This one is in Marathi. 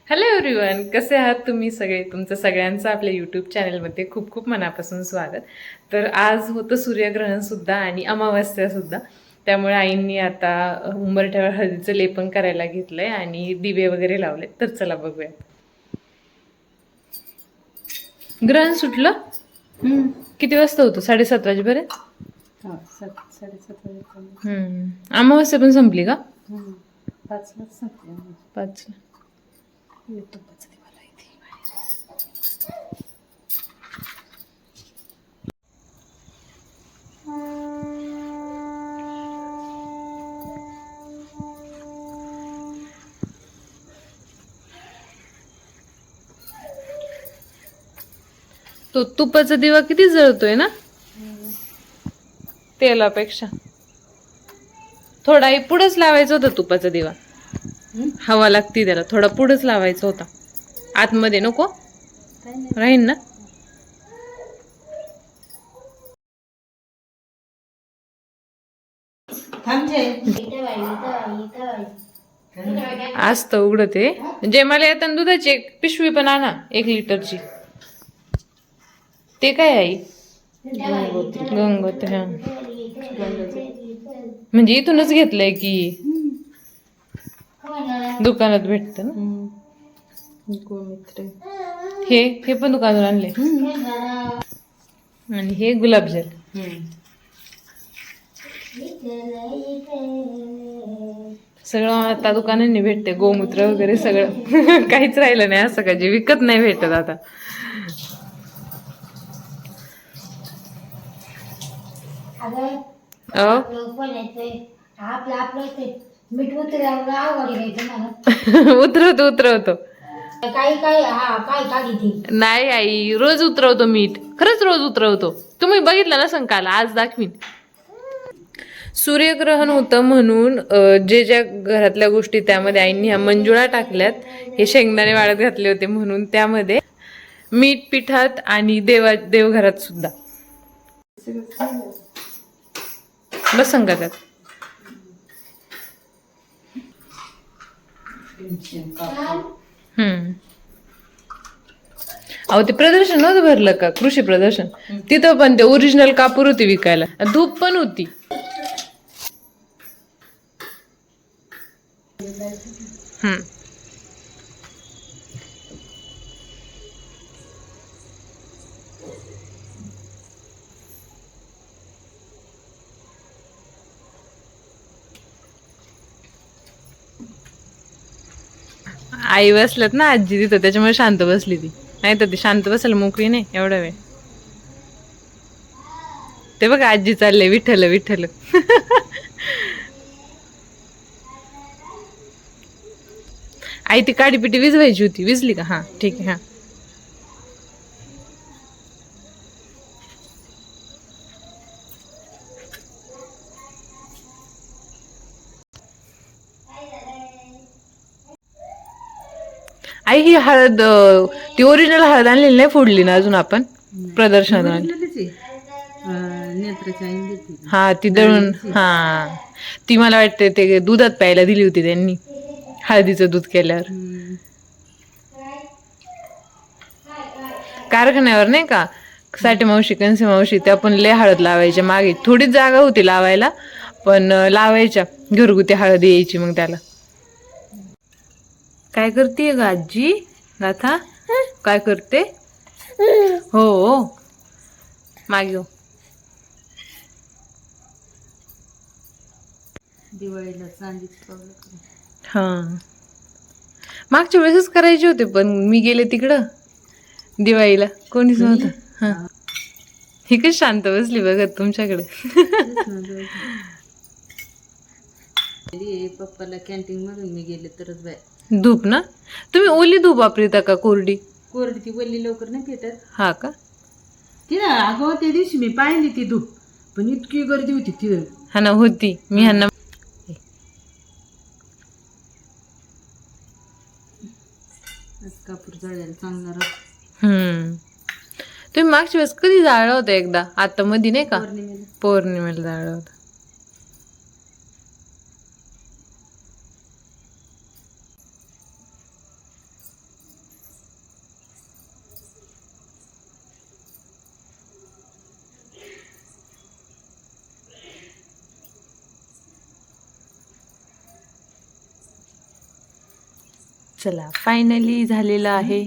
हॅलो एव्हरीवन, कसे आहात तुम्ही सगळे? तुमचं सगळ्यांचं आपल्या यूट्यूब चॅनलमध्ये खूप खूप मनापासून स्वागत. तर आज होतं सूर्यग्रहणसुद्धा आणि अमावस्यासुद्धा, त्यामुळे आईंनी आता उंबरठ्यावर हळदीचं लेपन करायला घेतलंय आणि दिवे वगैरे लावले. तर चला बघूया. ग्रहण सुटलं किती वाजता होतं? 7:30 वाजेपर्यंत. अमावस्या पण संपली का? 5लाच संपली. 5. तो तुपाचा दिवा किती जळतोय ना तेलापेक्षा. थोडा पुढंच लावायचा होता तुपाचा दिवा. हवा लागती त्याला, थोडा पुढंच लावायचा होता. आतमध्ये नको राहीन ना. असतं उघडं ते. जे मला येताना दुधाची एक पिशवी पण आणा, 1 लिटरची. ते काय आई? गंगोत्री. हा, म्हणजे इथूनच घेतलंय की दुकानात भेटत ना. हे पण दुकानात आणले. आणि हे गुलाबजल. सगळं आता दुकानांनी भेटते, गोमूत्र वगैरे सगळं. काहीच राहिलं नाही असं का जे विकत नाही भेटत आता. उतरवतो. नाही आई, रोज उतरवतो मीठ. खरंच रोज उतरवतो. तुम्ही बघितलं ना संकाला, आज दाखवीन. सूर्यग्रहण होतं म्हणून जे ज्या घरातल्या गोष्टी त्यामध्ये आईंनी ह्या मंजुळा टाकल्यात. हे शेंगदाणे वाळत घातले होते म्हणून त्यामध्ये मीठ पिठात आणि देवघरात सुद्धा. बस संगतात. अहो ते प्रदर्शन नव्हतं भरलं का, कृषी प्रदर्शन? तिथं पण ते ओरिजिनल कापूर होती विकायला, धूप पण होती. आई बसल्यात ना आजी तिथं, त्याच्यामुळे शांत बसली ती. नाही तर ती शांत बसायला मोकळी नाही एवढा वेळ. ते बघा आजी चालले विठ्ठल विठ्ठल. आई ती काडी पिटी विजवायची होती, विजली का? हा ठीक आहे. हा, आई ही हळद ती ओरिजिनल हळद आणलेली नाही, फोडली ना अजून आपण प्रदर्शनात? हा ती दळून. हा, ती मला वाटते ते दुधात प्यायला दिली होती त्यांनी, हळदीचं दूध केल्यावर. कारखान्यावर नाही का, साठी मावशी कंसे मावशी, त्या पण लय हळद लावायच्या. मागे थोडीच जागा होती लावायला, पण लावायच्या. घरगुती हळद यायची मग त्याला. काय करते ग आजी? गाथा काय करते? हो मागे. दिवाळीला चांदीच पावलं. हा, मागच्या वेळेसच करायचे होते, पण मी गेले तिकडं दिवाळीला, कोणीच नव्हतं. हा, ही कशी शांत बसली बघत तुमच्याकडे. पप्पाला कॅन्टीन मधून मी गेले तरच बाय. धूप ना, तुम्ही ओली धूप वापरता का कोरडी? कोरडी ती वल्ली लवकर नाही भेटत. हा का? ती ना अगं त्या दिवशी मी पाहिली ती धूप, पण इतकी गर्दी होती तिथं. हा ना, होती. मी ह्यांना कापूर जळायला चांगला. तुम्ही मागच्या वेळेस कधी जाळलं होतं? एकदा आता मध्ये नाही का, पौर्णिमेला जाळलं होतं. चला फायनली झालेलं आहे